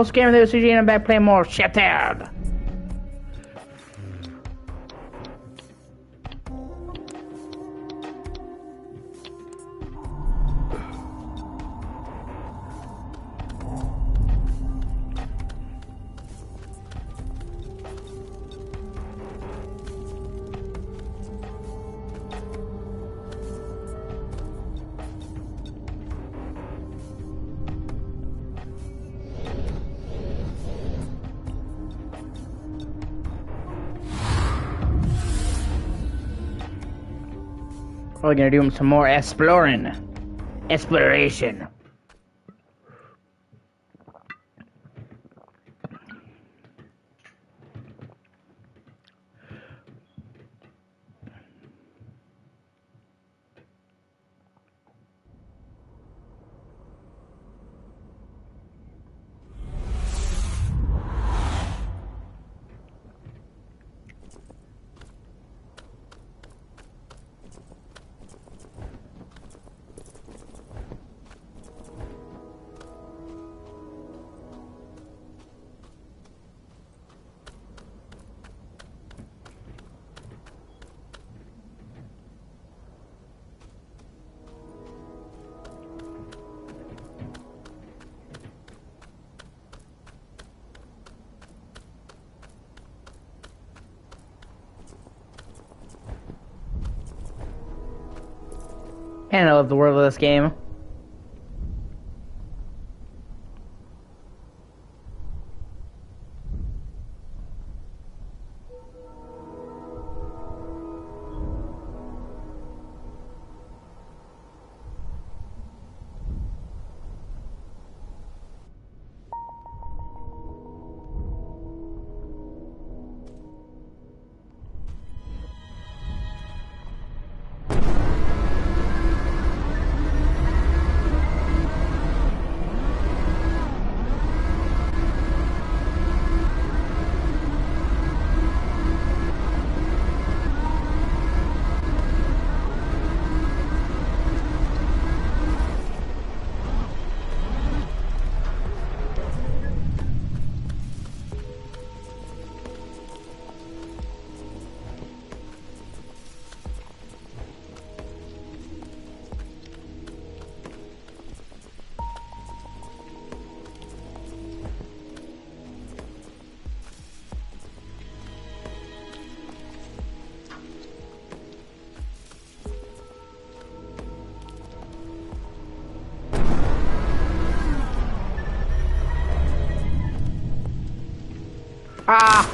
host gamer of the O.C.G, and I'm back playing more Shattered. We're gonna do some more exploration. And I love the world of this game. Ah!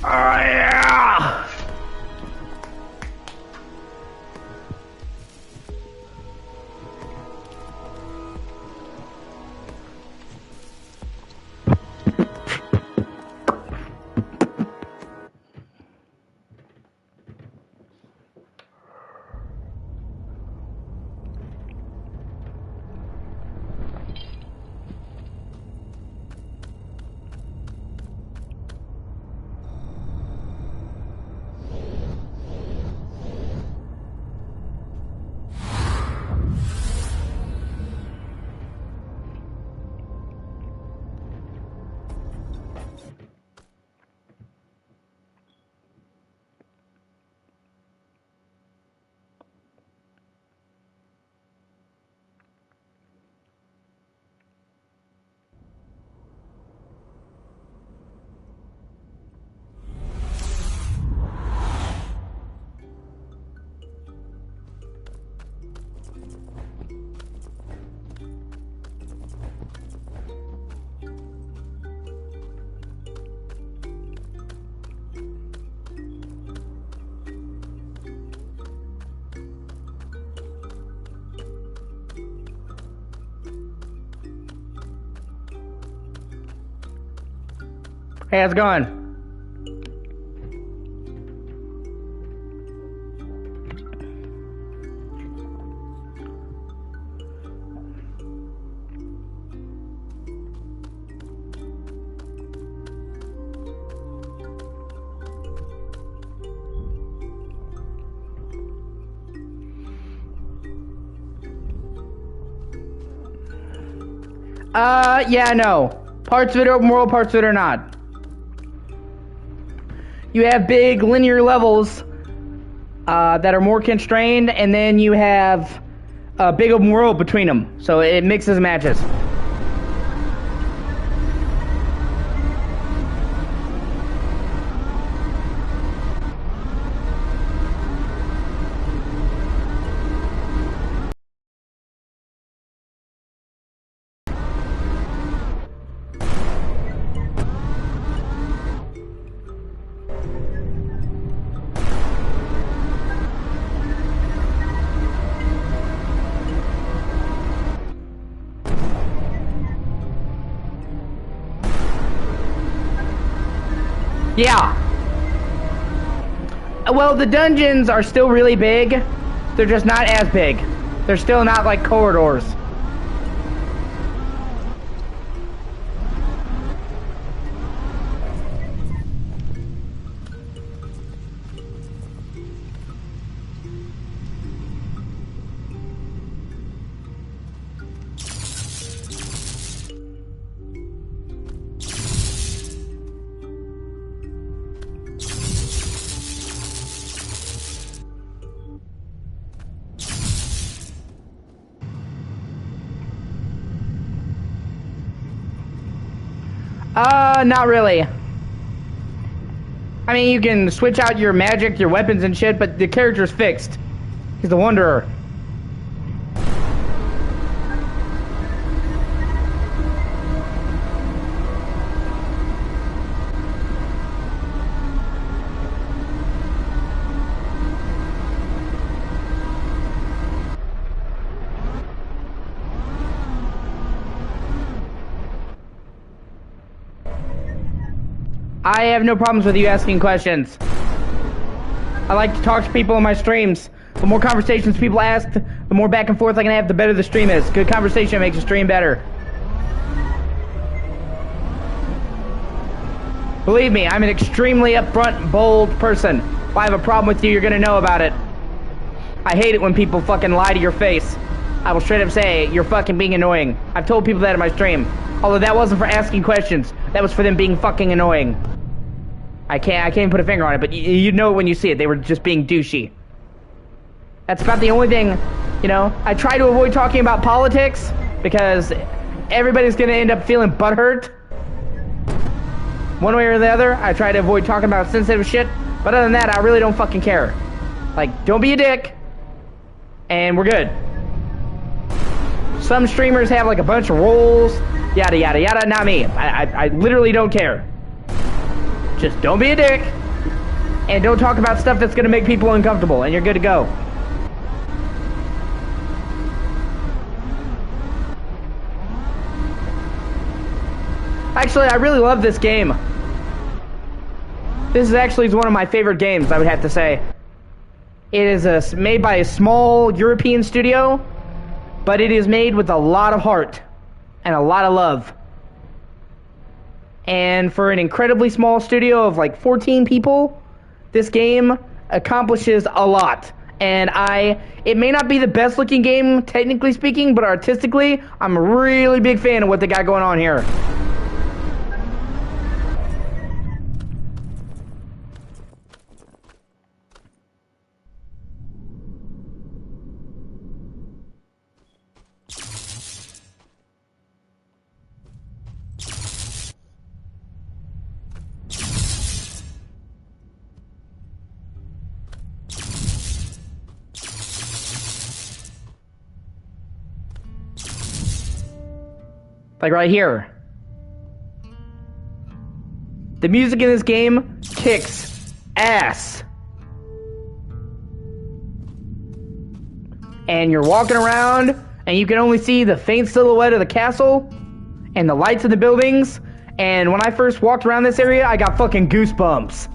Oh yeah! Hey, how's it going? Yeah, no. Parts of it are open world, parts of it are not. You have big linear levels that are more constrained, and then you have a big open world between them. So it mixes and matches. Yeah. Well, the dungeons are still really big. They're just not as big. They're still not like corridors. Not really. I mean, you can switch out your magic, your weapons and shit, but the character's fixed. He's the Wanderer. I have no problems with you asking questions. I like to talk to people on my streams. The more conversations people ask, the more back and forth I can have, the better the stream is. Good conversation makes the stream better. Believe me, I'm an extremely upfront, bold person. If I have a problem with you, you're gonna know about it. I hate it when people fucking lie to your face. I will straight up say, you're fucking being annoying. I've told people that in my stream. Although that wasn't for asking questions. That was for them being fucking annoying. I can't even put a finger on it, but you know it when you see it. They were just being douchey. That's about the only thing, you know. I try to avoid talking about politics because everybody's gonna end up feeling butthurt. One way or the other, I try to avoid talking about sensitive shit. But other than that, I really don't fucking care. Like, don't be a dick. And we're good. Some streamers have like a bunch of roles. Yada yada yada. Not me. I literally don't care. Just don't be a dick. And don't talk about stuff that's gonna make people uncomfortable. And you're good to go. Actually, I really love this game. This is actually one of my favorite games, I would have to say. It is made by a small European studio, but it is made with a lot of heart and a lot of love. And for an incredibly small studio of like 14 people, this game accomplishes a lot. And it may not be the best looking game, technically speaking, but artistically, I'm a really big fan of what they got going on here. Like right here. The music in this game kicks ass. And you're walking around and you can only see the faint silhouette of the castle and the lights in the buildings. And when I first walked around this area, I got fucking goosebumps.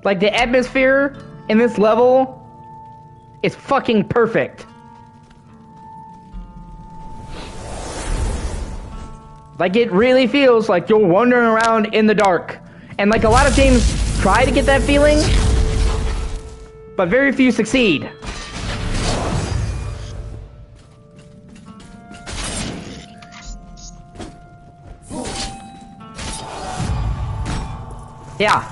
Like, the atmosphere in this level is fucking perfect. Like, it really feels like you're wandering around in the dark. And like a lot of games try to get that feeling, but very few succeed. Yeah.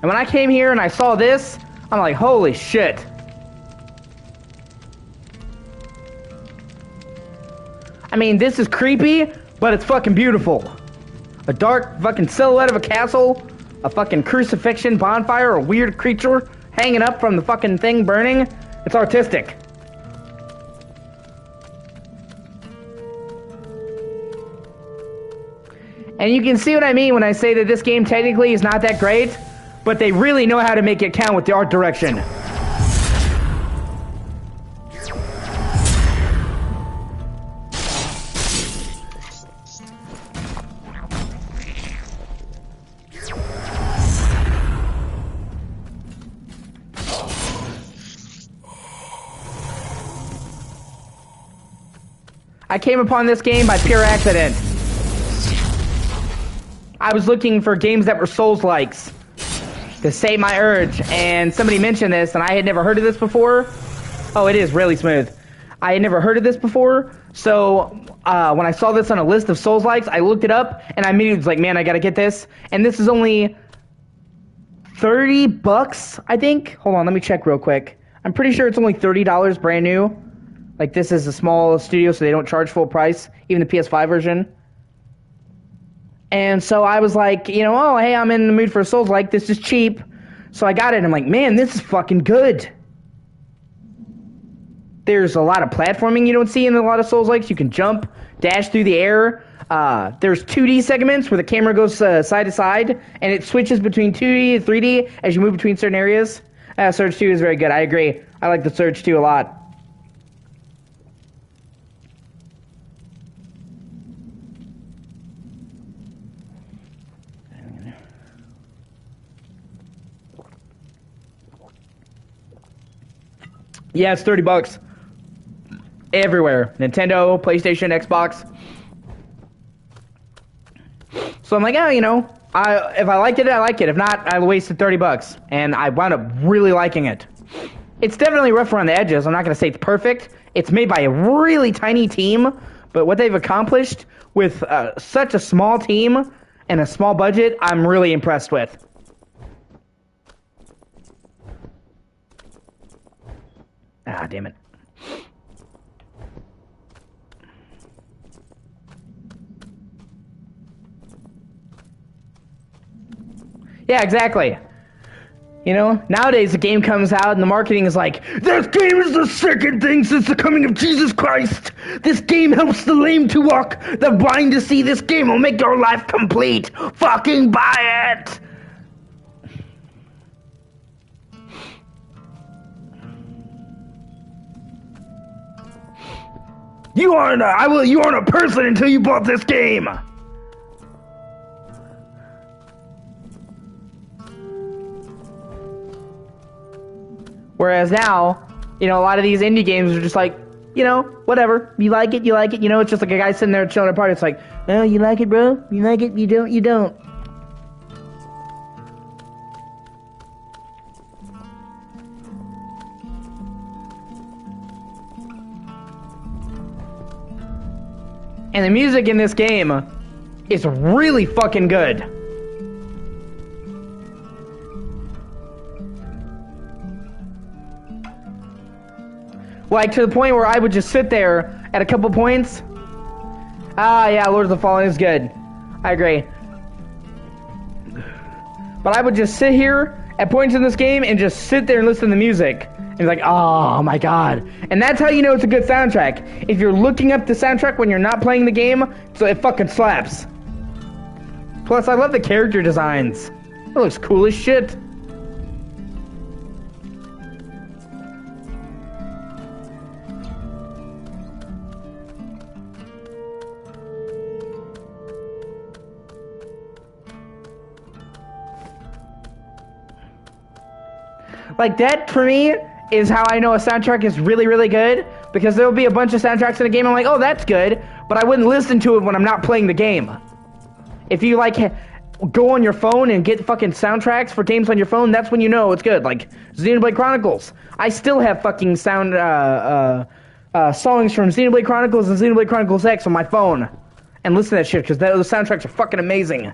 And when I came here and I saw this, I'm like, holy shit. I mean, this is creepy, but it's fucking beautiful. A dark fucking silhouette of a castle, a fucking crucifixion, bonfire, a weird creature hanging up from the fucking thing burning. It's artistic. And you can see what I mean when I say that this game technically is not that great, but they really know how to make it count with the art direction. I came upon this game by pure accident. I was looking for games that were Souls-likes to save my urge, and somebody mentioned this, and I had never heard of this before. Oh, it is really smooth. I had never heard of this before, so when I saw this on a list of Souls-likes, I looked it up, and I immediately was like, man, I gotta get this. And this is only $30, I think. Hold on, let me check real quick. I'm pretty sure it's only $30 brand new. Like, this is a small studio, so they don't charge full price, even the PS5 version. And so I was like, you know, oh, hey, I'm in the mood for a Souls-like. This is cheap. So I got it, and I'm like, man, this is fucking good. There's a lot of platforming you don't see in a lot of Souls-likes. You can jump, dash through the air. There's 2D segments where the camera goes side to side, and it switches between 2D and 3D as you move between certain areas. Surge 2 is very good. I agree. I like the Surge 2 a lot. Yeah, it's $30. Everywhere. Nintendo, PlayStation, Xbox. So I'm like, oh, you know, if I liked it, I like it. If not, I wasted $30. And I wound up really liking it. It's definitely rough around the edges. I'm not going to say it's perfect. It's made by a really tiny team. But what they've accomplished with such a small team and a small budget, I'm really impressed with. Ah, damn it. Yeah, exactly. You know, nowadays the game comes out and the marketing is like, this game is the second thing since the coming of Jesus Christ. This game helps the lame to walk, the blind to see. This game will make your life complete. Fucking buy it. You aren't a person until you bought this game. Whereas now, you know, a lot of these indie games are just like, you know, whatever. You like it, you like it. You know, it's just like a guy sitting there chilling at a party. It's like, oh, you like it, bro? You like it? You don't? You don't. And the music in this game is really fucking good. Like, to the point where I would just sit there at a couple points. Ah, yeah, Lord of the Fallen is good. I agree. But I would just sit here at points in this game and just sit there and listen to the music. And be like, oh my god. And that's how you know it's a good soundtrack. If you're looking up the soundtrack when you're not playing the game, so it fucking slaps. Plus, I love the character designs. It looks cool as shit. Like, that, for me, is how I know a soundtrack is really, really good. Because there'll be a bunch of soundtracks in a game, I'm like, oh, that's good, but I wouldn't listen to it when I'm not playing the game. If you, like, go on your phone and get fucking soundtracks for games on your phone, that's when you know it's good. Like, Xenoblade Chronicles. I still have fucking songs from Xenoblade Chronicles and Xenoblade Chronicles X on my phone. And listen to that shit, because those soundtracks are fucking amazing.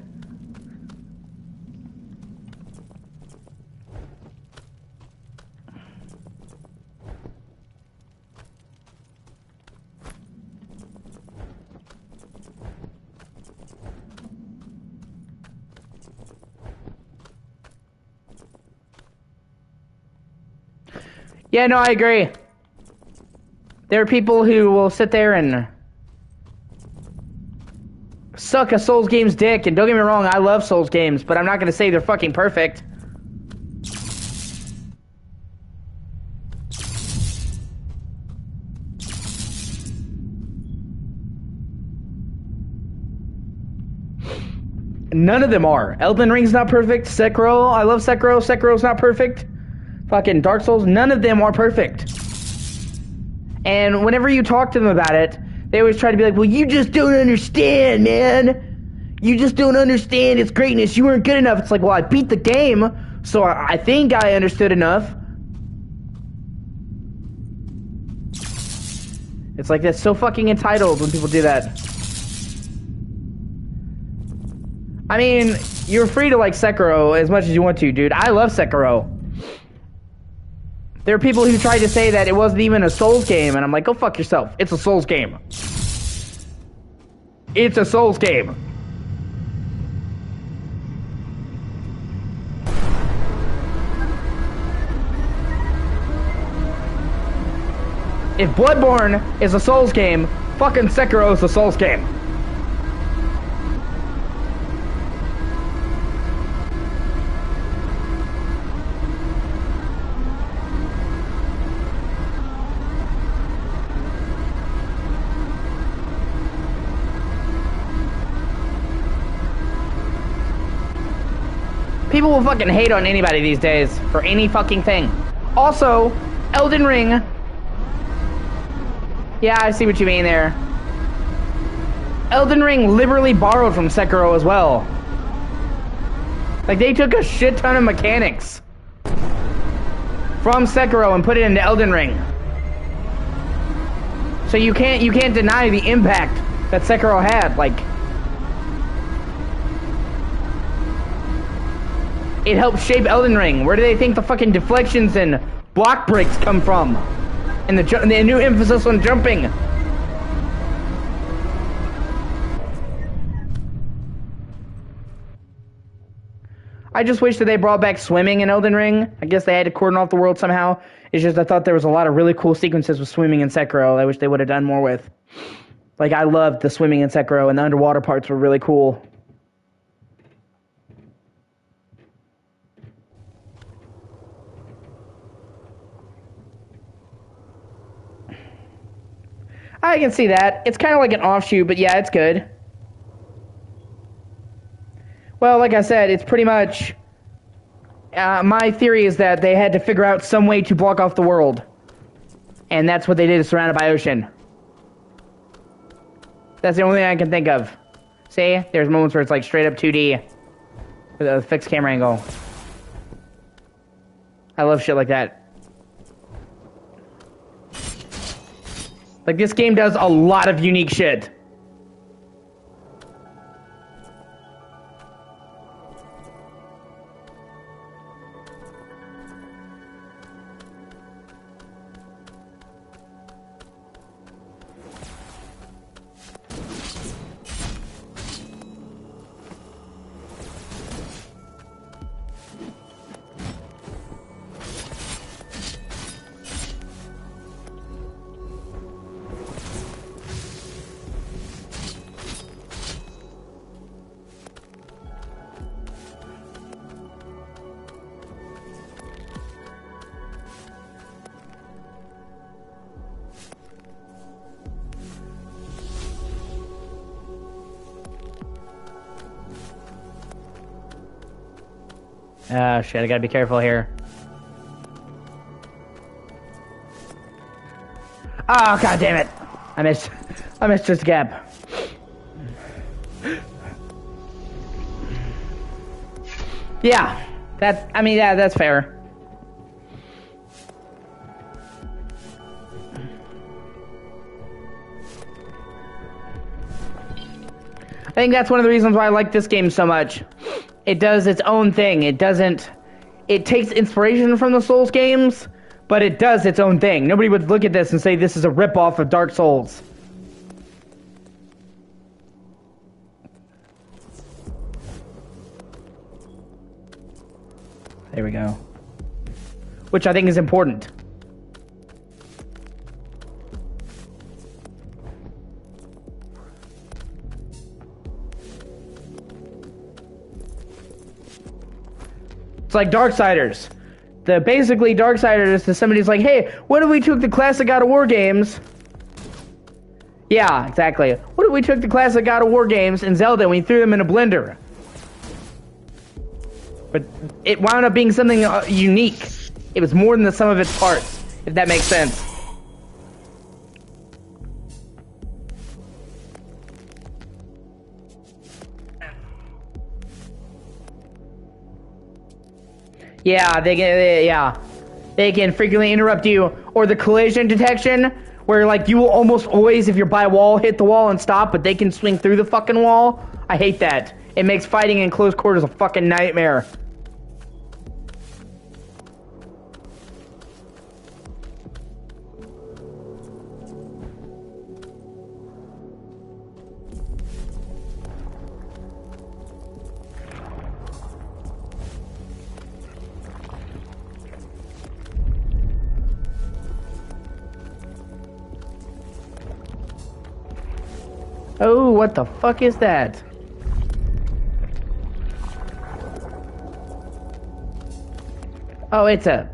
Yeah, no, I agree. There are people who will sit there and suck a Souls game's dick, and don't get me wrong, I love Souls games, but I'm not gonna say they're fucking perfect. None of them are. Elden Ring's not perfect. Sekiro, I love Sekiro. Sekiro's not perfect. Fucking Dark Souls, none of them are perfect. And whenever you talk to them about it, they always try to be like, well, you just don't understand, man. You just don't understand its greatness. You weren't good enough. It's like, well, I beat the game, so I think I understood enough. It's like, that's so fucking entitled when people do that. I mean, you're free to like Sekiro as much as you want to, dude. I love Sekiro. There are people who tried to say that it wasn't even a Souls game, and I'm like, go fuck yourself. It's a Souls game. It's a Souls game. If Bloodborne is a Souls game, fucking Sekiro is a Souls game. People will fucking hate on anybody these days for any fucking thing. Also, Elden Ring. Yeah, I see what you mean there. Elden Ring liberally borrowed from Sekiro as well. Like, they took a shit ton of mechanics from Sekiro and put it into Elden Ring. So you can't deny the impact that Sekiro had. Like, it helped shape Elden Ring. Where do they think the fucking deflections and block breaks come from? And the new emphasis on jumping. I just wish that they brought back swimming in Elden Ring. I guess they had to cordon off the world somehow. It's just I thought there was a lot of really cool sequences with swimming in Sekiro I wish they would have done more with. Like, I loved the swimming in Sekiro, and the underwater parts were really cool. I can see that. It's kind of like an offshoot, but yeah, it's good. Well, like I said, it's pretty much... my theory is that they had to figure out some way to block off the world. And that's what they did, surrounded by ocean. That's the only thing I can think of. See? There's moments where it's like straight up 2D. With a fixed camera angle. I love shit like that. Like, this game does a lot of unique shit. Oh shit, I gotta be careful here. Oh, god damn it. I missed this gap. Yeah. Yeah, that's fair. I think that's one of the reasons why I like this game so much. It does its own thing. It takes inspiration from the Souls games, but it does its own thing. Nobody would look at this and say this is a ripoff of Dark Souls. There we go. Which I think is important. It's like Darksiders. Basically, Darksiders is somebody's like, hey, what if we took the classic God of War games? Yeah, exactly. What if we took the classic God of War games and Zelda and we threw them in a blender? But it wound up being something unique. It was more than the sum of its parts, if that makes sense. Yeah, they can frequently interrupt you, or the collision detection, where like you will almost always, if you're by a wall, hit the wall and stop, but they can swing through the fucking wall. I hate that. It makes fighting in close quarters a fucking nightmare. Oh, what the fuck is that? Oh, it's a...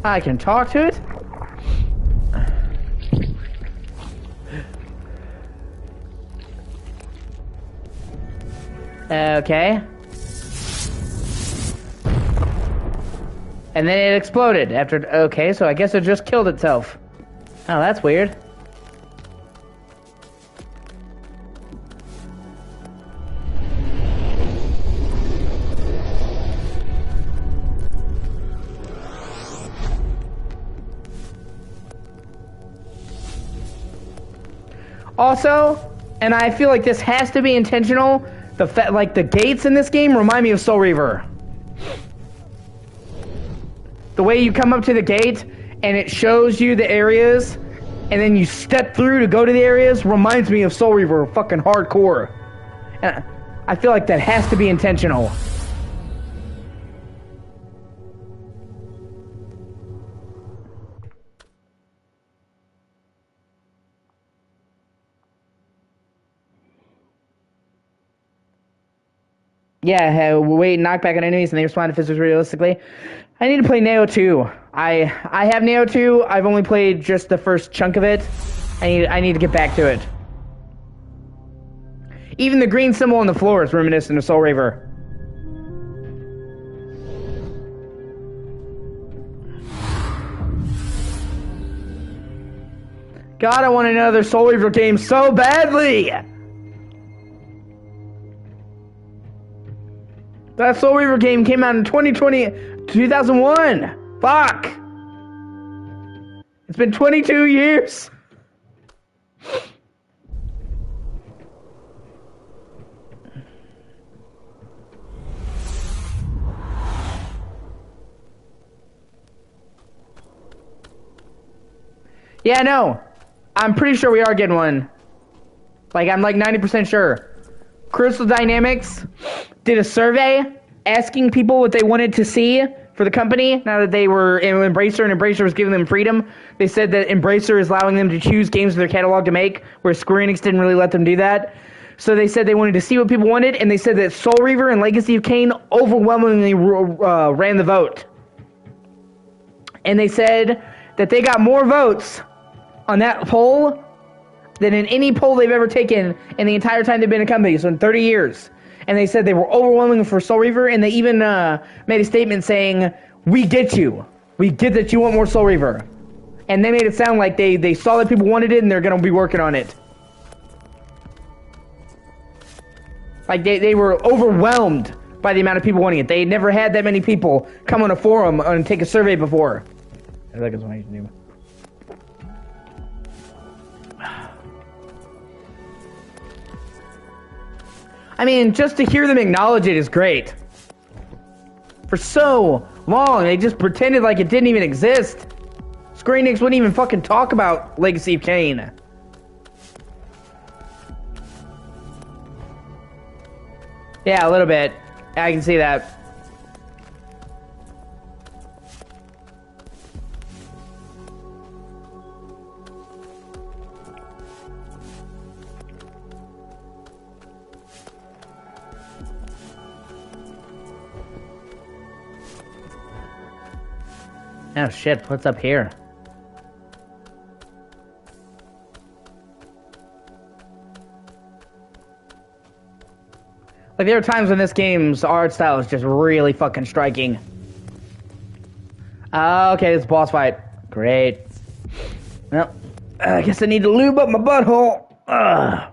I can talk to it? Okay. And then it exploded after... Okay, so I guess it just killed itself. Oh, that's weird. Also, and I feel like this has to be intentional, like the gates in this game remind me of Soul Reaver. The way you come up to the gate and it shows you the areas and then you step through to go to the areas reminds me of Soul Reaver fucking hardcore. And I feel like that has to be intentional. Yeah, wait, knock back on enemies and they respond to physics realistically. I need to play Neo 2. I have Neo 2. I've only played just the first chunk of it. I need to get back to it. Even the green symbol on the floor is reminiscent of Soul Reaver. God, I want another Soul Reaver game so badly! That Soul Reaver game came out in 2001. Fuck! It's been 22 years! Yeah, no. I'm pretty sure we are getting one. Like, I'm like 90% sure. Crystal Dynamics did a survey asking people what they wanted to see for the company now that they were in Embracer and Embracer was giving them freedom. They said that Embracer is allowing them to choose games in their catalog to make, where Square Enix didn't really let them do that. So they said they wanted to see what people wanted, and they said that Soul Reaver and Legacy of Kain overwhelmingly ran the vote. And they said that they got more votes on that poll than in any poll they've ever taken in the entire time they've been a company, so in 30 years. And they said they were overwhelming for Soul Reaver, and they even made a statement saying, we get you. We get that you want more Soul Reaver. And they made it sound like they saw that people wanted it and they're gonna be working on it. Like they were overwhelmed by the amount of people wanting it. They never had that many people come on a forum and take a survey before. I think that's what I used to do. I mean, just to hear them acknowledge it is great. For so long, they just pretended like it didn't even exist. Square Enix wouldn't even fucking talk about Legacy of Kain. Yeah, a little bit. I can see that. Oh shit, what's up here? Like, there are times when this game's art style is just really fucking striking. Okay, it's a boss fight. Great. Well, I guess I need to lube up my butthole. Ugh.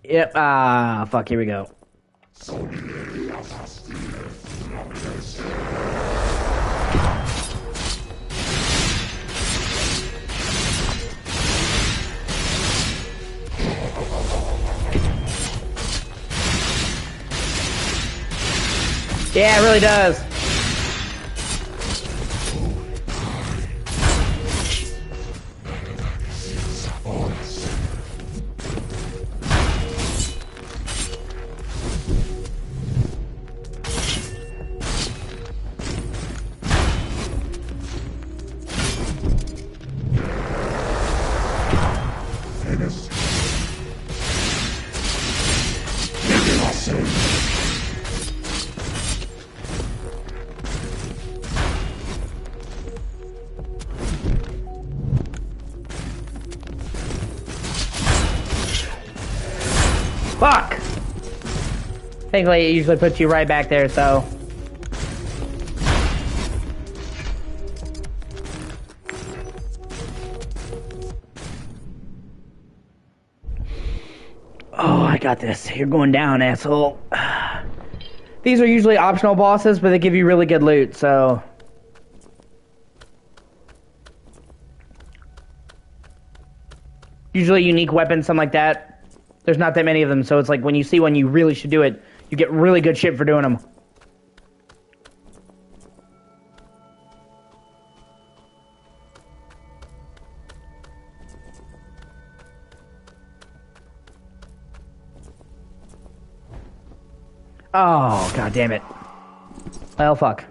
Yep, fuck, here we go. Yeah, it really does. Fuck! Thankfully, it usually puts you right back there, so... Oh, I got this. You're going down, asshole. These are usually optional bosses, but they give you really good loot, so... Usually unique weapons, something like that. There's not that many of them, so it's like when you see one you really should do it, you get really good shit for doing them. Oh, god damn it. Well, fuck.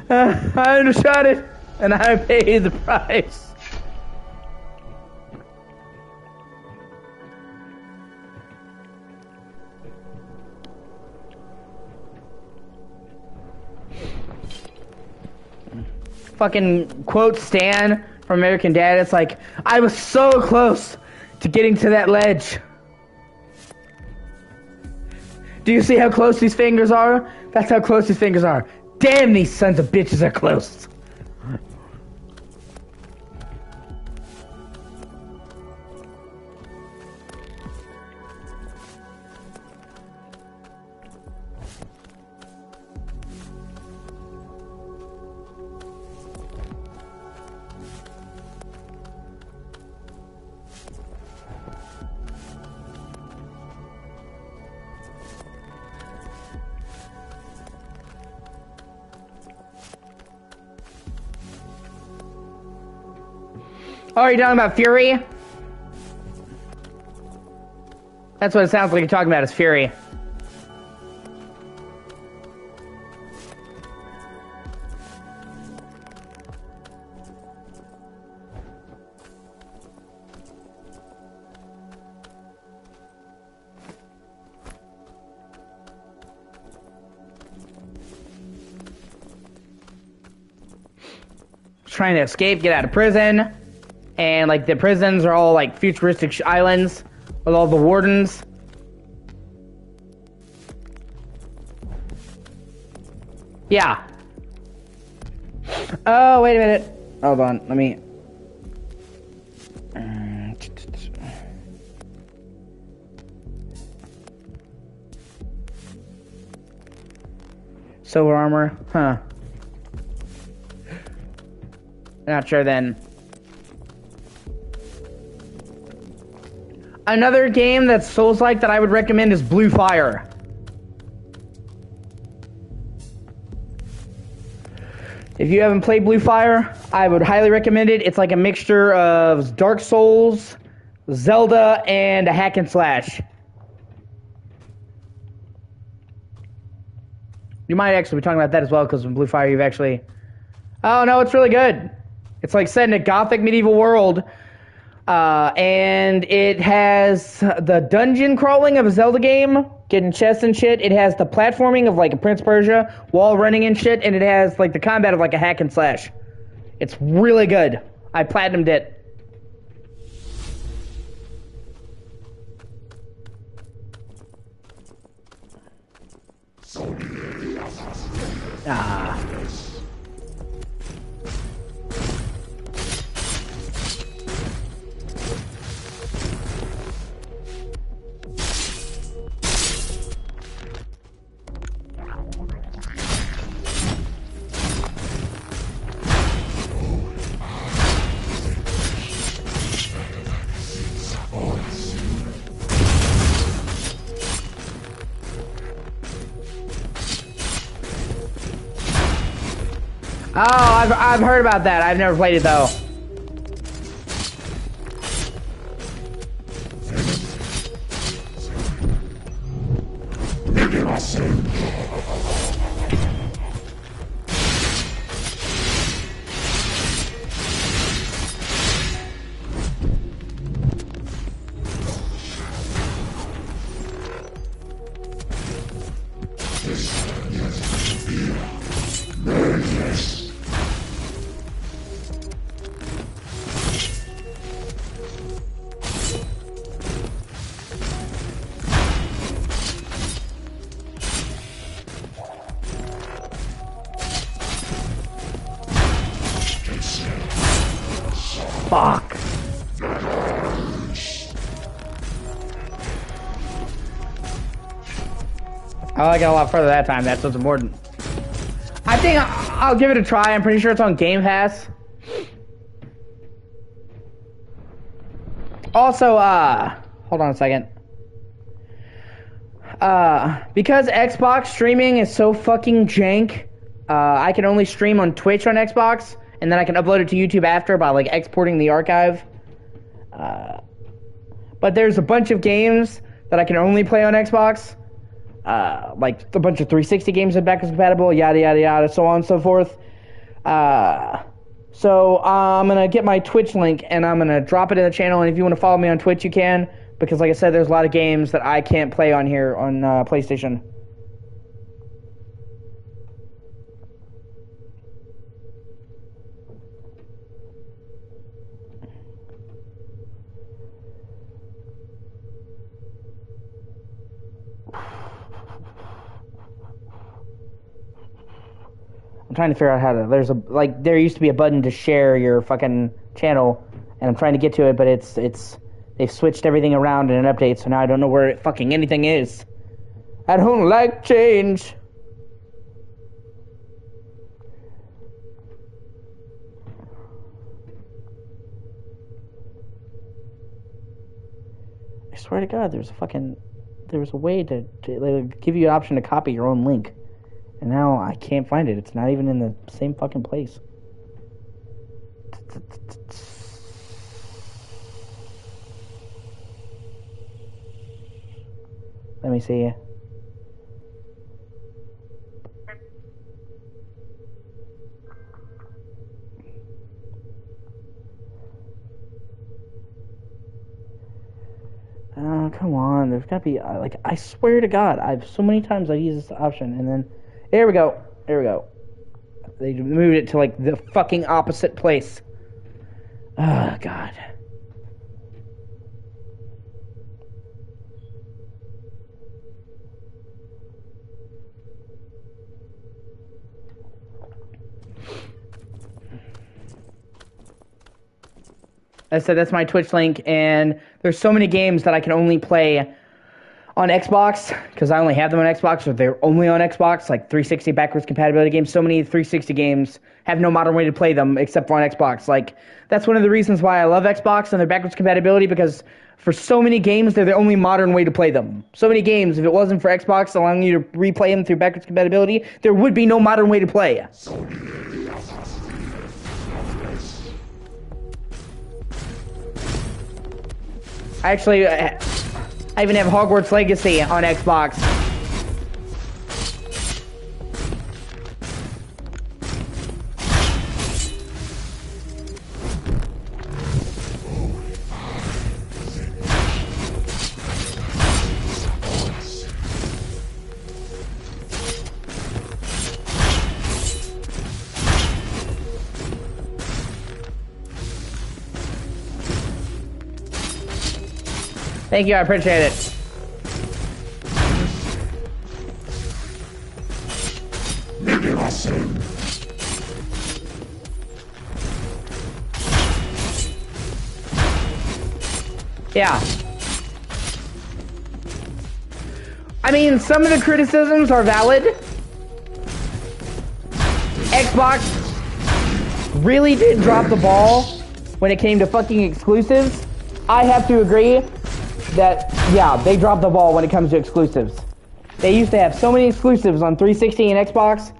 I undershot it, and I paid the price. Fucking quote Stan from American Dad. It's like, I was so close to getting to that ledge. Do you see how close these fingers are? That's how close these fingers are. Damn, these sons of bitches are close. Oh, are you talking about Fury? That's what it sounds like you're talking about, is Fury. Trying to escape, get out of prison. And, like, the prisons are all, like, futuristic islands with all the wardens. Yeah. Oh, wait a minute. Hold on. Let me. Solar armor. Huh. Not sure then. Another game that's Souls-like that I would recommend is Blue Fire. If you haven't played Blue Fire, I would highly recommend it. It's like a mixture of Dark Souls, Zelda, and a hack and slash. You might actually be talking about that as well, because in Blue Fire you've actually... Oh, no, it's really good. It's like set in a gothic medieval world, and it has the dungeon crawling of a Zelda game, getting chests and shit. It has the platforming of like a Prince Persia, wall running and shit, and it has like the combat of like a hack and slash. It's really good. I platinumed it. Ah. Oh, I've heard about that. I've never played it though. Fuck. Oh, I got a lot further that time. That's what's important. I think I'll give it a try. I'm pretty sure it's on Game Pass. Also, hold on a second. Because Xbox streaming is so fucking jank, I can only stream on Twitch on Xbox, and then I can upload it to YouTube after by, like, exporting the archive. But there's a bunch of games that I can only play on Xbox. Like, a bunch of 360 games that are backwards compatible, yada, yada, yada, so on and so forth. So I'm going to get my Twitch link, and I'm going to drop it in the channel, and if you want to follow me on Twitch, you can. Because, like I said, there's a lot of games that I can't play on here on PlayStation. I'm trying to figure out how to... There's a... Like, there used to be a button to share your fucking channel, and I'm trying to get to it, but it's... They've switched everything around in an update, so now I don't know where fucking anything is. I don't like change. I swear to God, there was a way to give you an option to copy your own link. And now I can't find it. It's not even in the same fucking place. Let me see. Oh, come on. There's gotta be, like, I swear to God, so many times I've used this option, and then, there we go. There we go. They moved it to, like, the fucking opposite place. Oh, God. I said that's my Twitch link, and there's so many games that I can only play on Xbox, because I only have them on Xbox, or they're only on Xbox, like 360 backwards compatibility games. So many 360 games have no modern way to play them except for on Xbox. Like, that's one of the reasons why I love Xbox and their backwards compatibility, because for so many games, they're the only modern way to play them. So many games, if it wasn't for Xbox allowing you to replay them through backwards compatibility, there would be no modern way to play. Actually, I even have Hogwarts Legacy on Xbox. Thank you, I appreciate it. Yeah. I mean, some of the criticisms are valid. Xbox really did drop the ball when it came to fucking exclusives. I have to agree that, yeah, they dropped the ball when it comes to exclusives. They used to have so many exclusives on 360 and Xbox.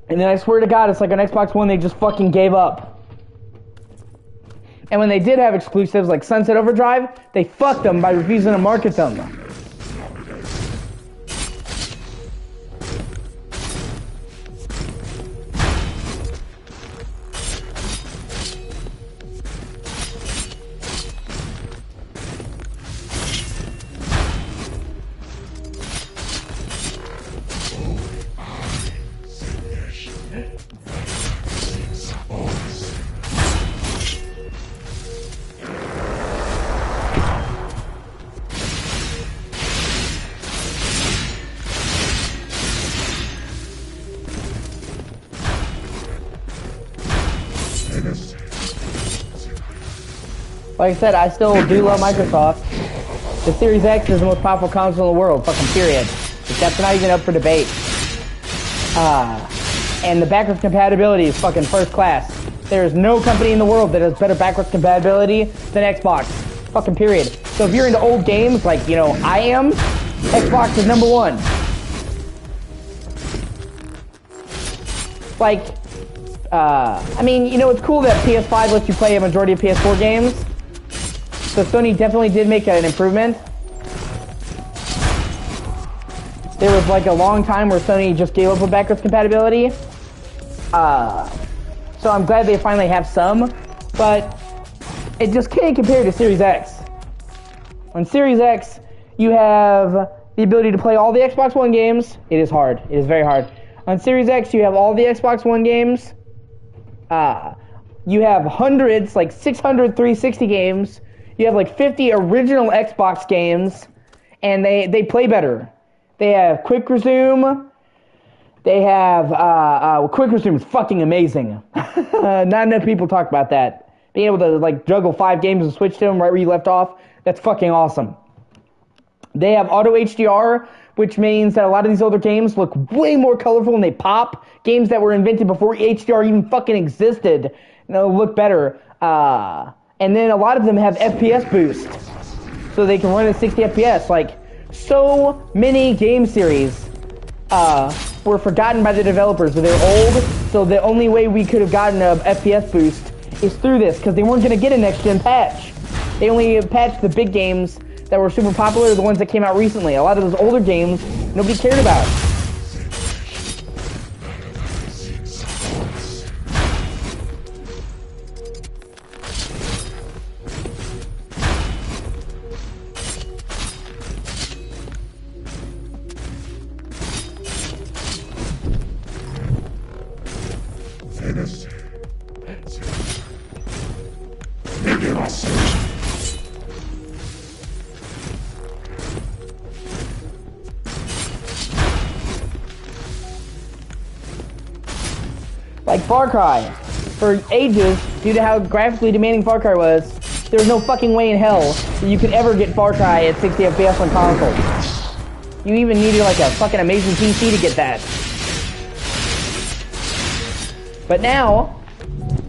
And then I swear to God, it's like on Xbox One, they just fucking gave up. And when they did have exclusives like Sunset Overdrive, they fucked them by refusing to market them. Like I said, I still do love Microsoft. The Series X is the most powerful console in the world, fucking period. That's not even up for debate. And the backwards compatibility is fucking first class. There is no company in the world that has better backwards compatibility than Xbox. Fucking period. So if you're into old games, like, you know, I am, Xbox is number one. Like, I mean, you know, it's cool that PS5 lets you play a majority of PS4 games. So Sony definitely did make an improvement. There was like a long time where Sony just gave up on backwards compatibility. So I'm glad they finally have some, but it just can't compare to Series X. On Series X, you have the ability to play all the Xbox One games. It is hard. It is very hard. On Series X, you have all the Xbox One games. You have hundreds, like 600 360 games. You have like 50 original Xbox games, and they play better. They have quick resume. They have quick resume is fucking amazing. Not enough people talk about that. Being able to like juggle 5 games and switch to them right where you left off, that's fucking awesome. They have auto HDR, which means that a lot of these older games look way more colorful and they pop. Games that were invented before HDR even fucking existed, they'll look better. And then a lot of them have FPS boost, so they can run at 60 FPS. Like, so many game series were forgotten by the developers. They're old, so the only way we could have gotten a FPS boost is through this, because they weren't going to get a next-gen patch. They only patched the big games that were super popular, the ones that came out recently. A lot of those older games, nobody cared about. Like Far Cry, for ages, due to how graphically demanding Far Cry was, there was no fucking way in hell that you could ever get Far Cry at 60 FPS on console. You even needed like a fucking amazing PC to get that. But now,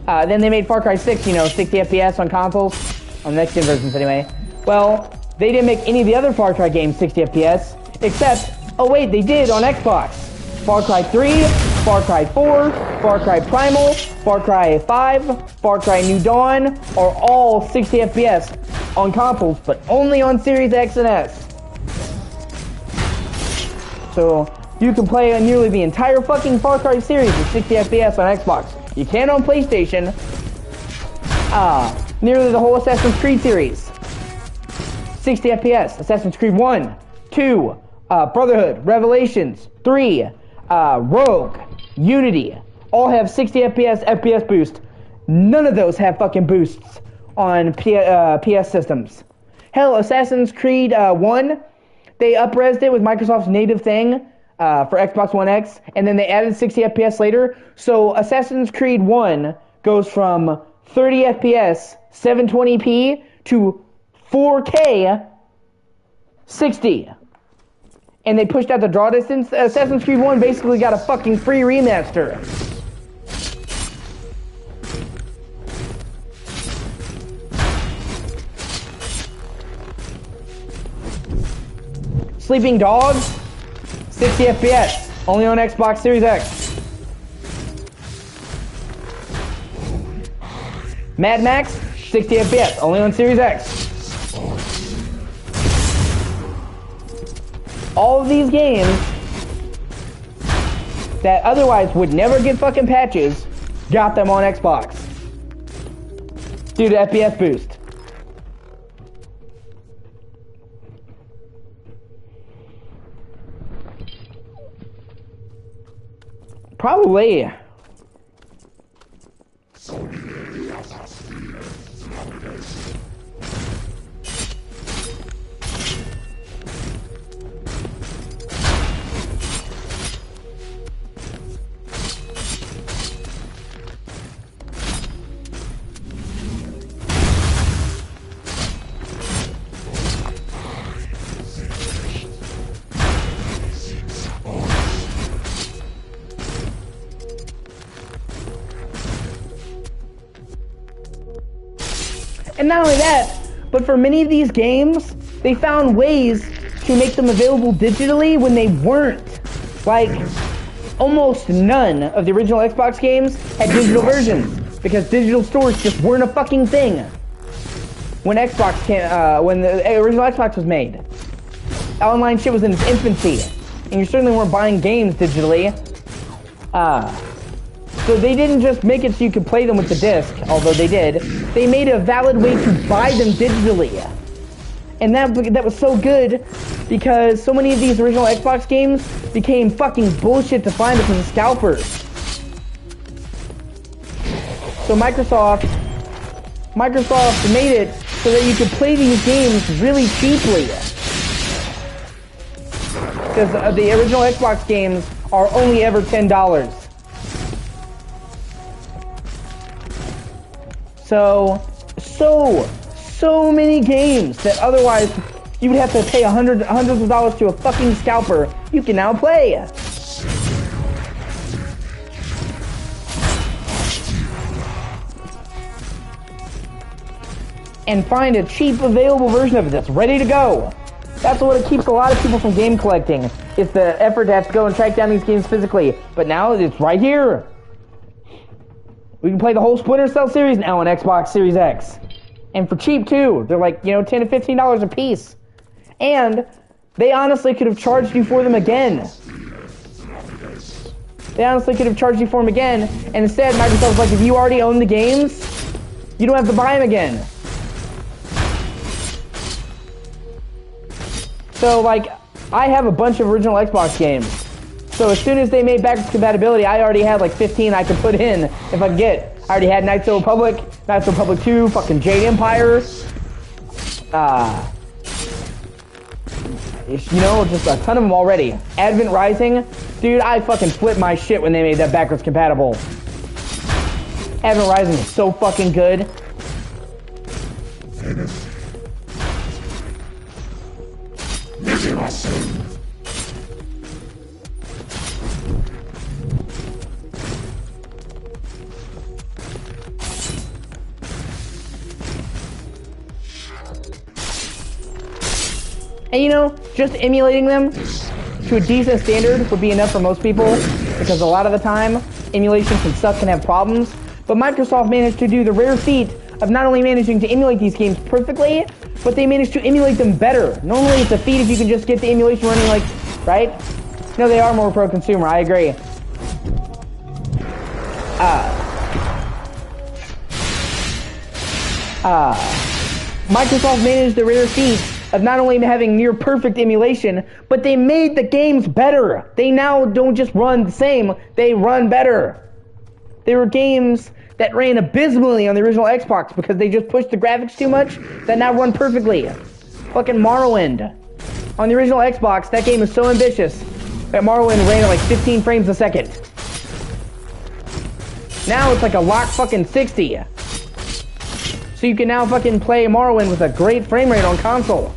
then they made Far Cry 6, you know, 60 FPS on consoles, on the next-gen versions anyway. Well, they didn't make any of the other Far Cry games 60 FPS, except, oh wait, they did on Xbox. Far Cry 3, Far Cry 4, Far Cry Primal, Far Cry 5, Far Cry New Dawn are all 60 FPS on consoles, but only on Series X and S. So, you can play nearly the entire fucking Far Cry series at 60 FPS on Xbox. You can on PlayStation. Nearly the whole Assassin's Creed series. 60 FPS. Assassin's Creed 1, 2, Brotherhood, Revelations, 3, Rogue, Unity, all have 60 FPS boost. None of those have fucking boosts on PS systems. Hell, Assassin's Creed 1, they up-resed it with Microsoft's native thing for Xbox One X, and then they added 60 FPS later. So Assassin's Creed 1 goes from 30 FPS, 720p to 4K 60. And they pushed out the draw distance. Assassin's Creed 1 basically got a fucking free remaster. Sleeping Dogs, 60 FPS, only on Xbox Series X. Mad Max, 60 FPS, only on Series X. All of these games that otherwise would never get fucking patches, got them on Xbox due to FPS boost. Probably. And not only that, but for many of these games, they found ways to make them available digitally when they weren't. Like, almost none of the original Xbox games had digital versions, because digital stores just weren't a fucking thing when when the original Xbox was made. Online shit was in its infancy, and you certainly weren't buying games digitally. So they didn't just make it so you could play them with the disc, although they did. They made a valid way to buy them digitally. And that was so good because so many of these original Xbox games became fucking bullshit to find because of scalpers. So Microsoft made it so that you could play these games really cheaply. Because the original Xbox games are only ever $10. So many games that otherwise you would have to pay hundreds of dollars to a fucking scalper, you can now play. And find a cheap available version of it that's ready to go. That's what it keeps a lot of people from game collecting. It's the effort to have to go and track down these games physically. But now it's right here. We can play the whole Splinter Cell series now on Xbox Series X. And for cheap too. They're like, $10 to $15 a piece. And they honestly could have charged you for them again. And instead, Microsoft's like, if you already own the games, you don't have to buy them again. So, like, I have a bunch of original Xbox games. So as soon as they made backwards compatibility, I already had like 15 I could put in if I could get. I already had Knights of the Republic, Knights of the Republic 2, fucking Jade Empire. Just a ton of them already. Advent Rising. Dude, I fucking flipped my shit when they made that backwards compatible. Event Rising is so fucking good. And you know, just emulating them to a decent standard would be enough for most people, because a lot of the time, emulation can suck and have problems. But Microsoft managed to do the rare feat of not only managing to emulate these games perfectly, but they managed to emulate them better. Normally it's a feat if you can just get the emulation running like, right? No, they are more pro-consumer, I agree. Microsoft managed the rare feat of not only having near perfect emulation, but they made the games better. They now don't just run the same, they run better. There were games that ran abysmally on the original Xbox because they just pushed the graphics too much that now run perfectly. Fucking Morrowind. On the original Xbox, that game is so ambitious that Morrowind ran at like 15 frames a second. Now it's like a lock fucking 60. So you can now fucking play Morrowind with a great frame rate on console.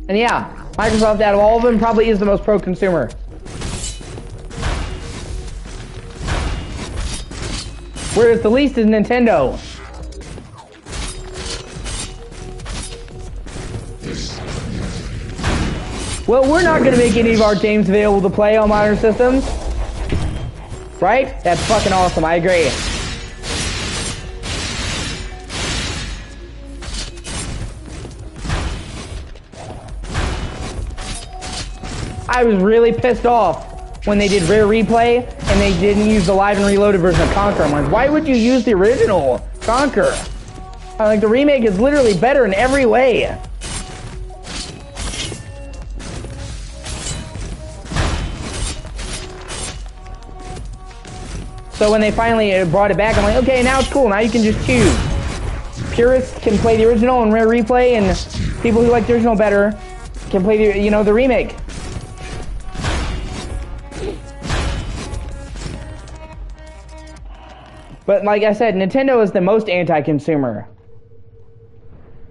And yeah, Microsoft out of all of them probably is the most pro-consumer. Whereas the least is Nintendo. Well, we're not going to make any of our games available to play on modern systems. Right? That's fucking awesome, I agree. I was really pissed off when they did Rare Replay and they didn't use the live and reloaded version of Conquer. I'm like, why would you use the original Conquer? Like, the remake is literally better in every way. So when they finally brought it back, I'm like, okay, now it's cool. Now you can just choose. Purists can play the original and Rare Replay, and people who like the original better can play the, you know, the remake. But like I said, Nintendo is the most anti-consumer.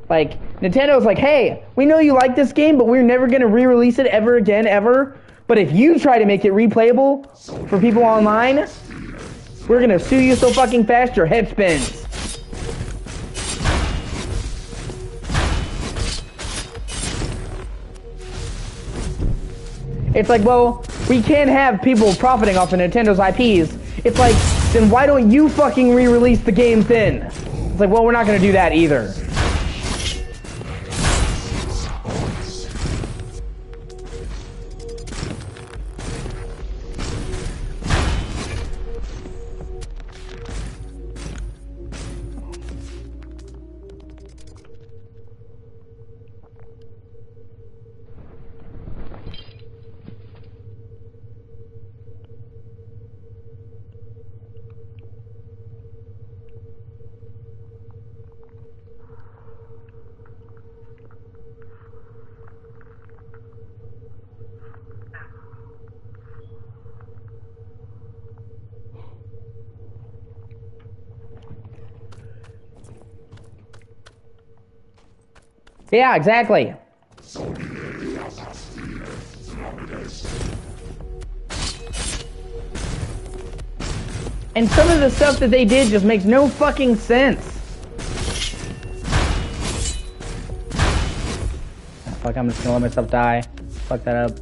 Like, Nintendo's like, hey, we know you like this game, but we're never going to re-release it ever again, ever. But if you try to make it replayable for people online, we're going to sue you so fucking fast your head spins. It's like, well, we can't have people profiting off of Nintendo's IPs. It's like, then why don't you fucking re-release the games then? It's like, well, we're not going to do that either. Yeah, exactly. And some of the stuff that they did just makes no fucking sense. Oh, fuck, I'm just gonna let myself die. Fuck that up.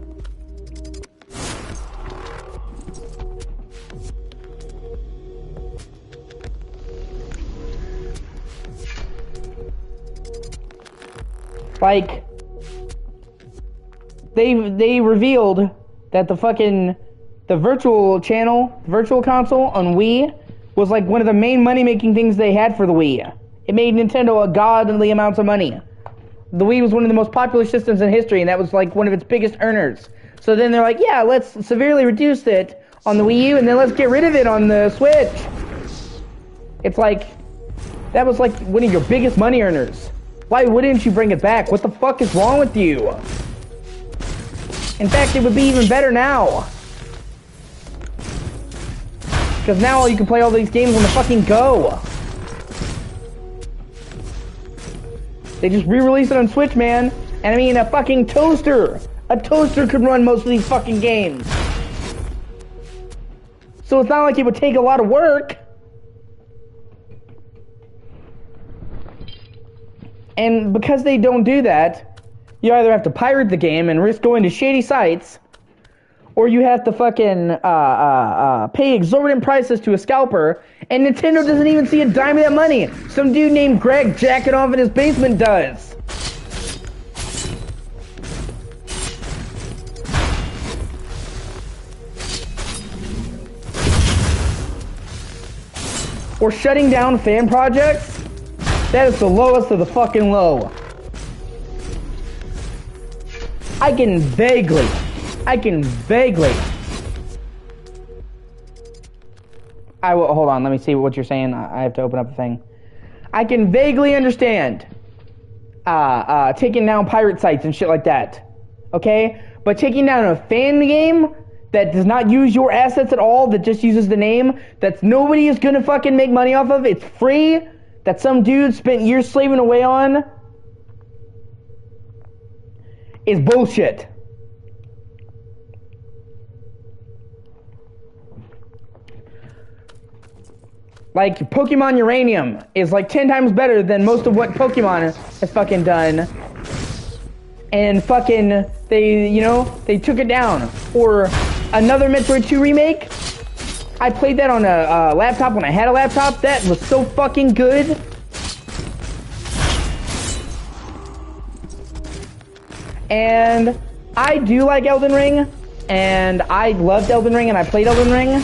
Like, they revealed that the virtual channel, virtual console on Wii was like one of the main money-making things they had for the Wii. It made Nintendo a godly amount of money. The Wii was one of the most popular systems in history, and that was like one of its biggest earners. So then they're like, yeah, let's severely reduce it on the Wii U, and then let's get rid of it on the Switch. It's like, that was like one of your biggest money earners. Why wouldn't you bring it back? What the fuck is wrong with you? In fact, it would be even better now. Because now you can play all these games on the fucking go. They just re-released it on Switch, man. And I mean, a fucking toaster. A toaster could run most of these fucking games. So it's not like it would take a lot of work. And because they don't do that, you either have to pirate the game and risk going to shady sites, or you have to fucking pay exorbitant prices to a scalper, and Nintendo doesn't even see a dime of that money. Some dude named Greg jacking off in his basement does. Or shutting down fan projects. That is the lowest of the fucking low. I can vaguely. Hold on, let me see what you're saying. I have to open up the thing. I can vaguely understand taking down pirate sites and shit like that. Okay? But taking down a fan game that does not use your assets at all, that just uses the name, that nobody is gonna fucking make money off of, it's free, that some dude spent years slaving away on, is bullshit. Like, Pokemon Uranium is like 10 times better than most of what Pokemon has fucking done. And fucking, they took it down. Or another Metroid 2 remake. I played that on a laptop when I had a laptop. That was so fucking good. And I do like Elden Ring. And I loved Elden Ring and I played Elden Ring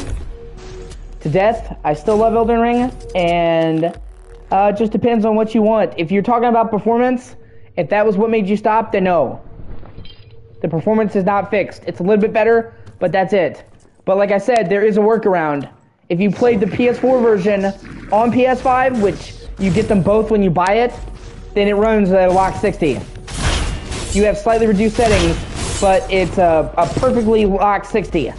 to death. I still love Elden Ring. And it just depends on what you want. If you're talking about performance, if that was what made you stop, then no. The performance is not fixed. It's a little bit better, but that's it. But like I said, there is a workaround. If you played the PS4 version on PS5, which you get them both when you buy it, then it runs at a lock 60. You have slightly reduced settings, but it's a perfectly locked 60.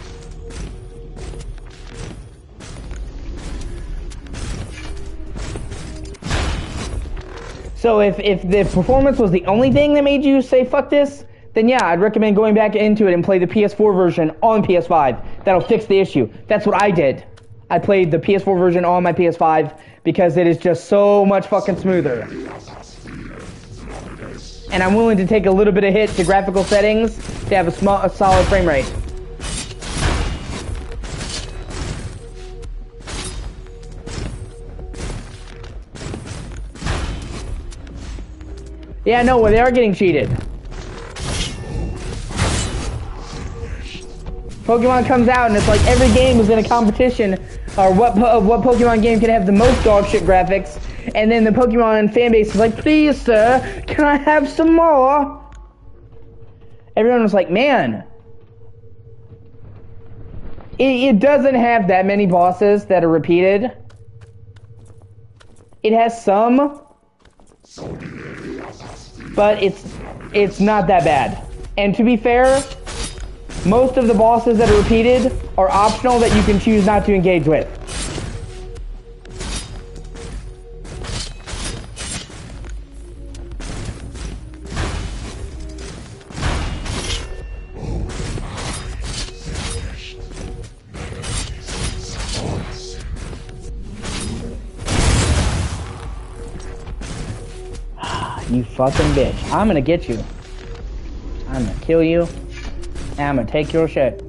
So if the performance was the only thing that made you say fuck this, then yeah, I'd recommend going back into it and play the PS4 version on PS5. That'll fix the issue. That's what I did. I played the PS4 version on my PS5 because it is just so much fucking smoother. And I'm willing to take a little bit of hit to graphical settings to have a solid frame rate. Yeah, no, well, they are getting cheated. Pokemon comes out and it's like every game is in a competition, or what Pokemon game can have the most dog shit graphics, and then the Pokemon fan base is like, please sir, can I have some more? Everyone was like, man, it doesn't have that many bosses that are repeated. It has some, but it's not that bad. And to be fair, most of the bosses that are repeated are optional that you can choose not to engage with. You fucking bitch. I'm gonna get you. I'm gonna kill you. And I'm gonna take your shit.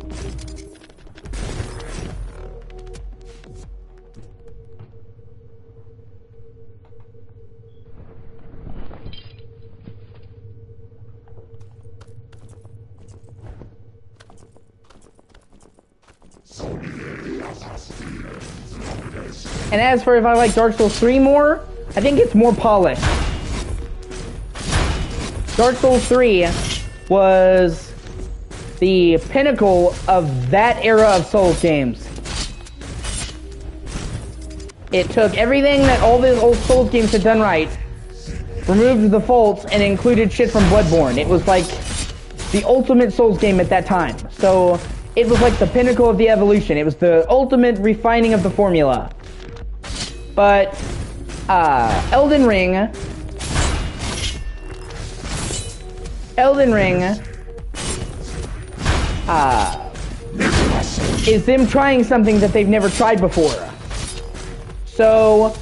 And as for if I like Dark Souls 3 more, I think it's more polished. Dark Souls 3 was the pinnacle of that era of Souls games. It took everything that all the old Souls games had done right, removed the faults, and included shit from Bloodborne. It was like the ultimate Souls game at that time. So it was like the pinnacle of the evolution. It was the ultimate refining of the formula. But Elden Ring is them trying something that they've never tried before. So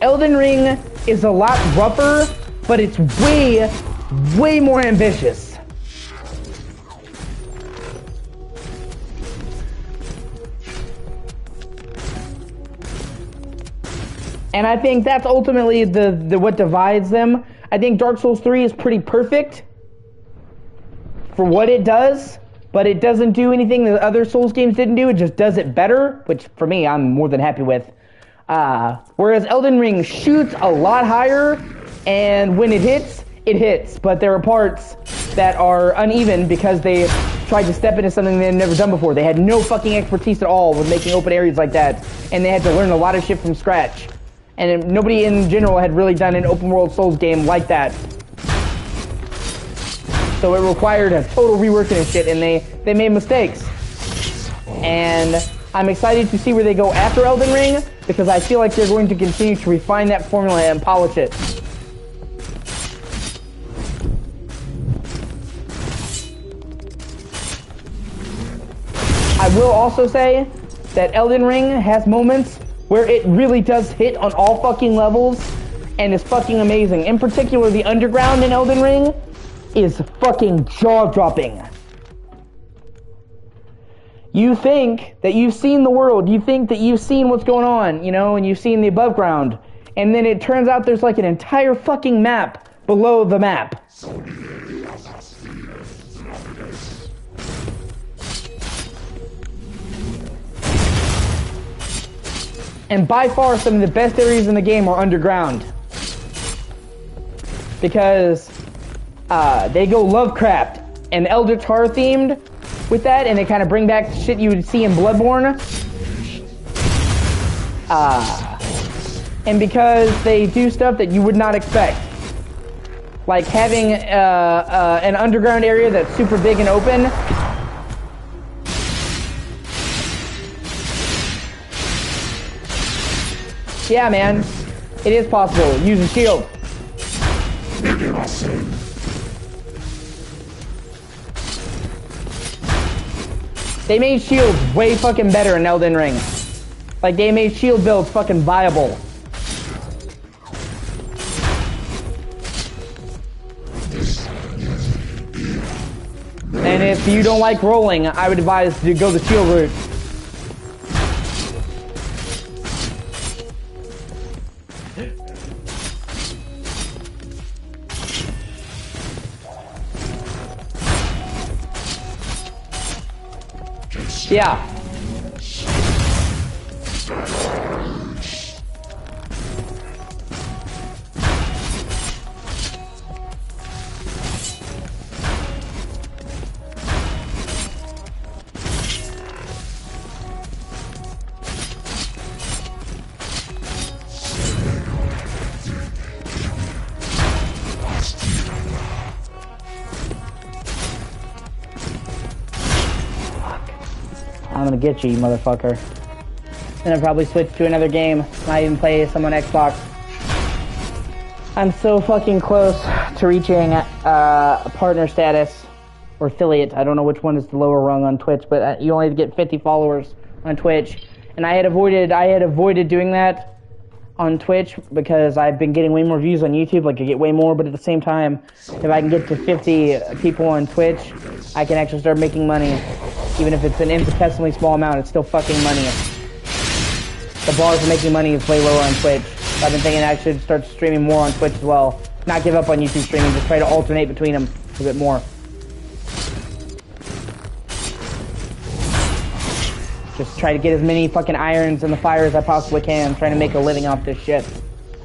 Elden Ring is a lot rougher, but it's way more ambitious. And I think that's ultimately the what divides them. I think Dark Souls 3 is pretty perfect for what it does, but it doesn't do anything that other Souls games didn't do. It just does it better, which for me, I'm more than happy with. Whereas Elden Ring shoots a lot higher, and when it hits, but there are parts that are uneven because they tried to step into something they had never done before. They had no fucking expertise at all with making open areas like that, and they had to learn a lot of shit from scratch. And nobody in general had really done an open world Souls game like that. So it required a total reworking of shit, and they made mistakes. And I'm excited to see where they go after Elden Ring, because I feel like they're going to continue to refine that formula and polish it. I will also say that Elden Ring has moments where it really does hit on all fucking levels and is fucking amazing. In particular, the underground in Elden Ring is fucking jaw-dropping. You think that you've seen the world, you think that you've seen what's going on, you know, and you've seen the above ground, and then it turns out there's like an entire fucking map below the map. And by far, some of the best areas in the game are underground. Because they go Lovecraft and Eldritch themed with that, and they kind of bring back the shit you would see in Bloodborne. And because they do stuff that you would not expect. Like having an underground area that's super big and open. Yeah, man. It is possible. Use a shield. They made shields way fucking better in Elden Ring. Like, they made shield builds fucking viable. And if you don't like rolling, I would advise to go the shield route. Yeah. I'm gonna get you, you motherfucker. Then I'll probably switch to another game. Not even play some on Xbox. I'm so fucking close to reaching partner status or affiliate. I don't know which one is the lower rung on Twitch, but you only get 50 followers on Twitch, and I had avoided doing that on Twitch because I've been getting way more views on YouTube. Like, I get way more, but at the same time, if I can get to 50 people on Twitch, I can actually start making money. Even if it's an infinitesimally small amount, it's still fucking money. The bar for making money is way lower on Twitch. So I've been thinking I should start streaming more on Twitch as well. Not give up on YouTube streaming, just try to alternate between them a bit more. Just try to get as many fucking irons in the fire as I possibly can. I'm trying to make a living off this shit.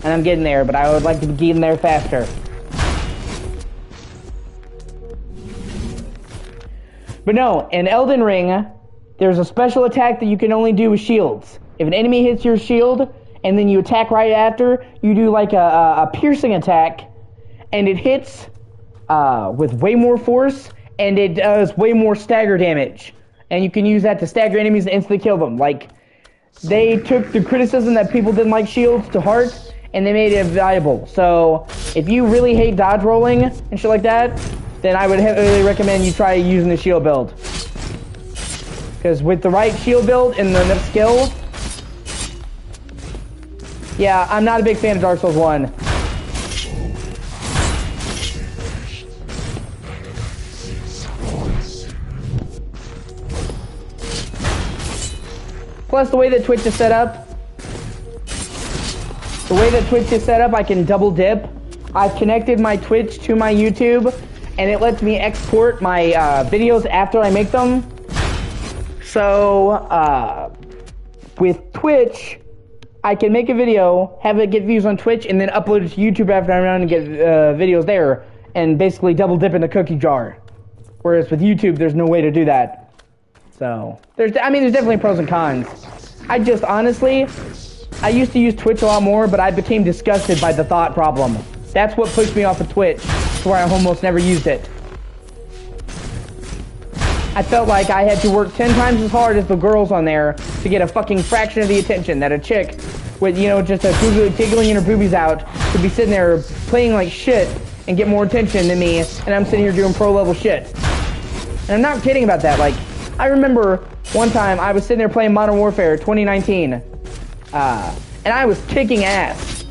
And I'm getting there, but I would like to be getting there faster. But no, in Elden Ring, there's a special attack that you can only do with shields. If an enemy hits your shield, and then you attack right after, you do like a piercing attack, and it hits with way more force, and it does way more stagger damage. And you can use that to stagger enemies and instantly kill them. Like, they took the criticism that people didn't like shields to heart, and they made it valuable. So, if you really hate dodge rolling and shit like that, then I would heavily recommend you try using the shield build. Because with the right shield build and the enough skill, yeah, I'm not a big fan of Dark Souls 1. Plus, the way that Twitch is set up, I can double dip. I've connected my Twitch to my YouTube, and it lets me export my videos after I make them. So, with Twitch, I can make a video, have it get views on Twitch, and then upload it to YouTube after I'm done and get videos there, and basically double dip in the cookie jar. Whereas with YouTube, there's no way to do that. So, there's definitely pros and cons. I just, honestly, I used to use Twitch a lot more, but I became disgusted by the thought problem. That's what pushed me off of Twitch, to where I almost never used it. I felt like I had to work 10 times as hard as the girls on there to get a fucking fraction of the attention that a chick with, you know, just a giggling in her boobies out could be sitting there playing like shit and get more attention than me, and I'm sitting here doing pro level shit. And I'm not kidding about that. Like, I remember one time I was sitting there playing Modern Warfare 2019, and I was kicking ass.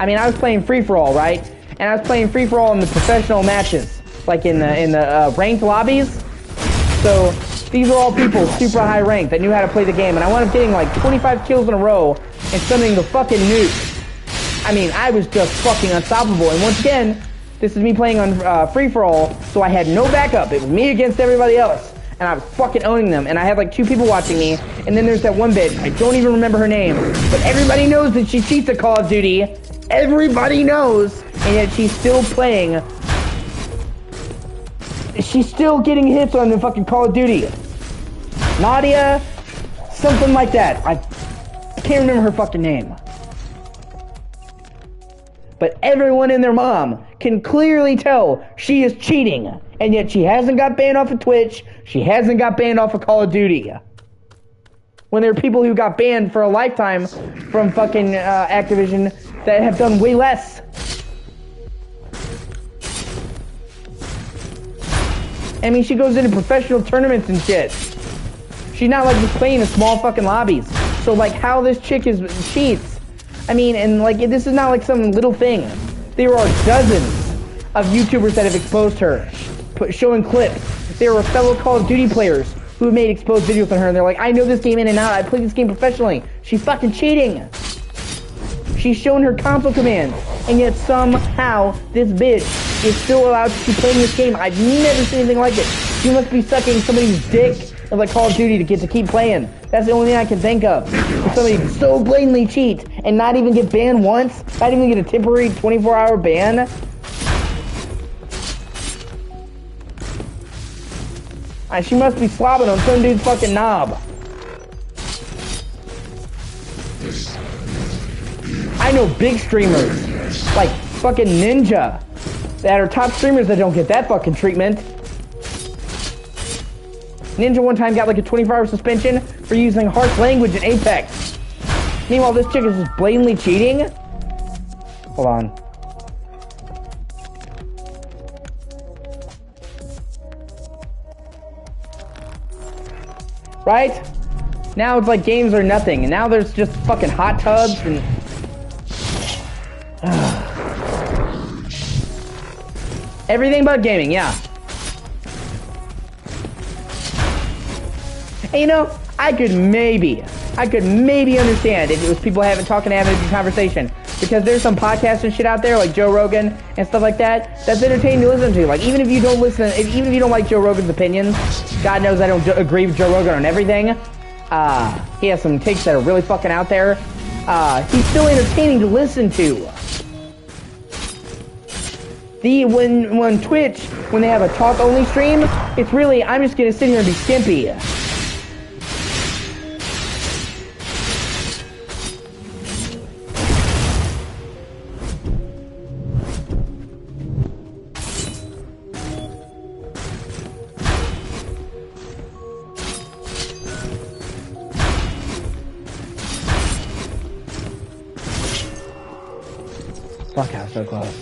I mean, I was playing free-for-all, right? And I was playing free-for-all in the professional matches, like in the ranked lobbies. So, these are all people super high ranked that knew how to play the game, and I wound up getting like 25 kills in a row and summoning the fucking nuke. I mean, I was just fucking unstoppable, and once again, this is me playing on free-for-all, so I had no backup. It was me against everybody else, and I was fucking owning them, and I had like 2 people watching me, and then there's that one bitch, I don't even remember her name, but everybody knows that she cheats at Call of Duty. Everybody knows, and yet she's still playing. She's still getting hits on the fucking Call of Duty. Nadia, something like that. I can't remember her fucking name. But everyone and their mom can clearly tell she is cheating. And yet she hasn't got banned off of Twitch. She hasn't got banned off of Call of Duty. When there are people who got banned for a lifetime from fucking Activision that have done way less. I mean, she goes into professional tournaments and shit. She's not like just playing in small fucking lobbies. So like how this chick cheats. I mean, and like this is not like some little thing. There are dozens of YouTubers that have exposed her, showing clips. There are fellow Call of Duty players who have made exposed videos on her, and they're like, I know this game in and out. I play this game professionally. She's fucking cheating. She's shown her console commands, and yet somehow this bitch is still allowed to keep playing this game. I've never seen anything like it. She must be sucking somebody's dick of like Call of Duty to get to keep playing. That's the only thing I can think of. For somebody to so blatantly cheat and not even get banned once, not even get a temporary 24-hour ban. She must be slobbing on some dude's fucking knob. I know big streamers, like fucking Ninja, that are top streamers that don't get that fucking treatment. Ninja one time got like a 24-hour suspension for using harsh language in Apex. Meanwhile, this chick is just blatantly cheating. Hold on. Right? Now it's like games are nothing, and now there's just fucking hot tubs and... Everything but gaming, yeah. And you know, I could maybe understand if it was people having a good conversation. Because there's some podcasts and shit out there, like Joe Rogan and stuff like that, that's entertaining to listen to. Like, even if you don't like Joe Rogan's opinions, God knows I don't agree with Joe Rogan on everything. He has some takes that are really fucking out there. he's still entertaining to listen to. When Twitch, when they have a talk-only stream, it's really, I'm just gonna sit here and be skimpy. Fuck, I was so close.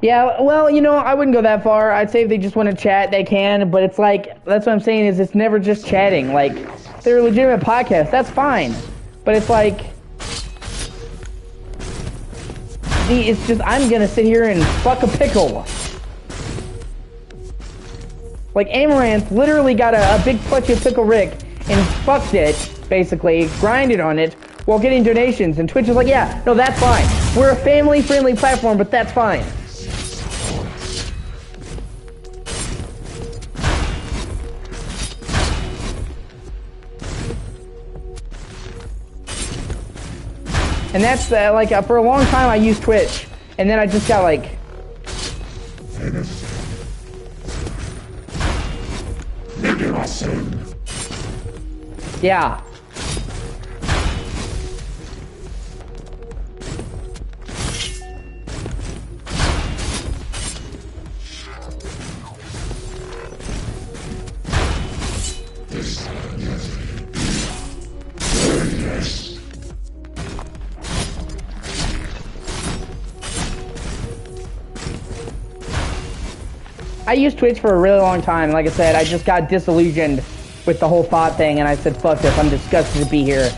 Yeah, well, you know, I wouldn't go that far. I'd say if they just want to chat, they can, but it's like, that's what I'm saying is it's never just chatting. Like, they're a legitimate podcast, that's fine. But it's like, it's just, I'm gonna sit here and fuck a pickle. Like, Amaranth literally got a big plushie of Pickle Rick and fucked it, basically, grinded on it, while getting donations. And Twitch is like, yeah, no, that's fine. We're a family-friendly platform, but that's fine. And that's, like, for a long time I used Twitch. And then I just got, like... Yeah. I used Twitch for a really long time. Like I said, I just got disillusioned with the whole thought thing, and I said, fuck this, I'm disgusted to be here.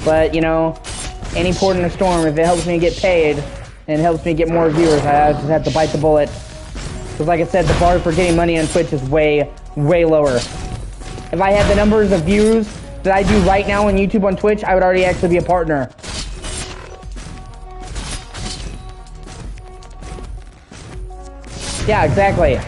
But, you know, any port in a storm, if it helps me get paid, and it helps me get more viewers, I just have to bite the bullet. Because like I said, the bar for getting money on Twitch is way, way lower. If I had the numbers of views that I do right now on YouTube on Twitch, I would already actually be a partner. Yeah, exactly.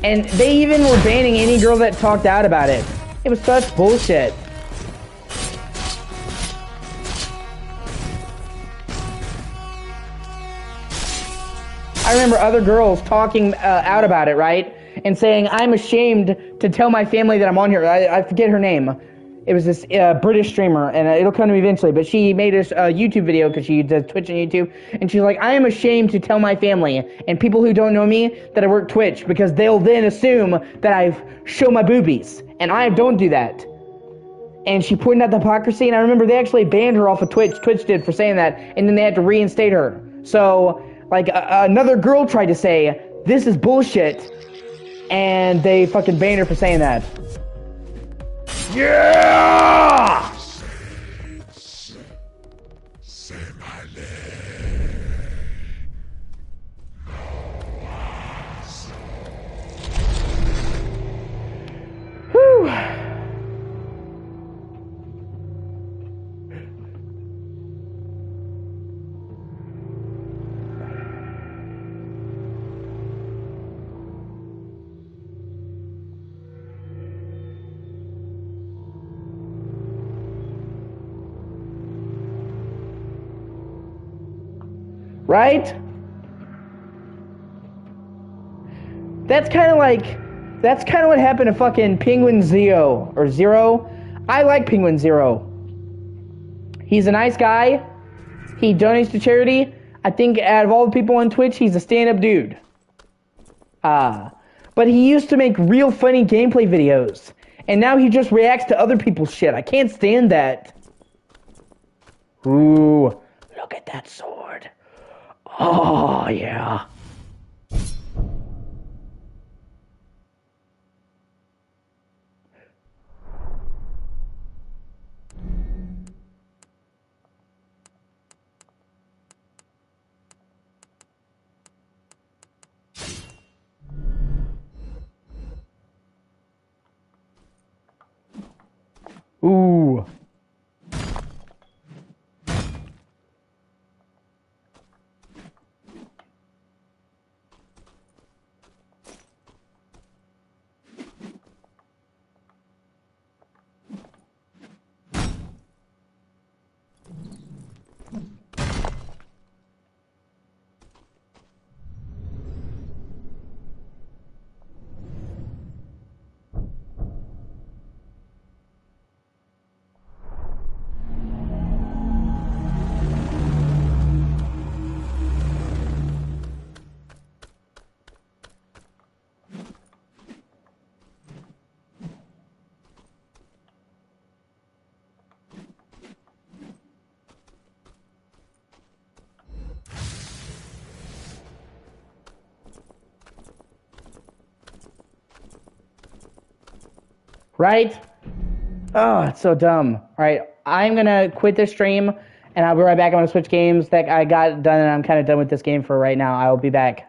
And they even were banning any girl that talked out about it. It was such bullshit. I remember other girls talking out about it, right? And saying, I'm ashamed to tell my family that I'm on here. I forget her name. It was this British streamer, and it'll come to me eventually, but she made a YouTube video because she does Twitch and YouTube, and she's like, I am ashamed to tell my family and people who don't know me that I work Twitch because they'll then assume that I show my boobies, and I don't do that. And she pointed out the hypocrisy, and I remember they actually banned her off of Twitch. Twitch did for saying that, and then they had to reinstate her. So, like, another girl tried to say, this is bullshit, and they fucking banned her for saying that. Yeah! Say my name. Whew. Right? That's kind of what happened to fucking Penguin Zero, or Zero. I like Penguin Zero. He's a nice guy. He donates to charity. I think out of all the people on Twitch, he's a stand-up dude. But he used to make real funny gameplay videos. And now he just reacts to other people's shit. I can't stand that. Ooh, look at that sword. Oh, yeah. Ooh. Right? Oh, it's so dumb. All right, I'm gonna quit this stream, and I'll be right back. I'm gonna switch games that I got done, and I'm kind of done with this game for right now. I will be back.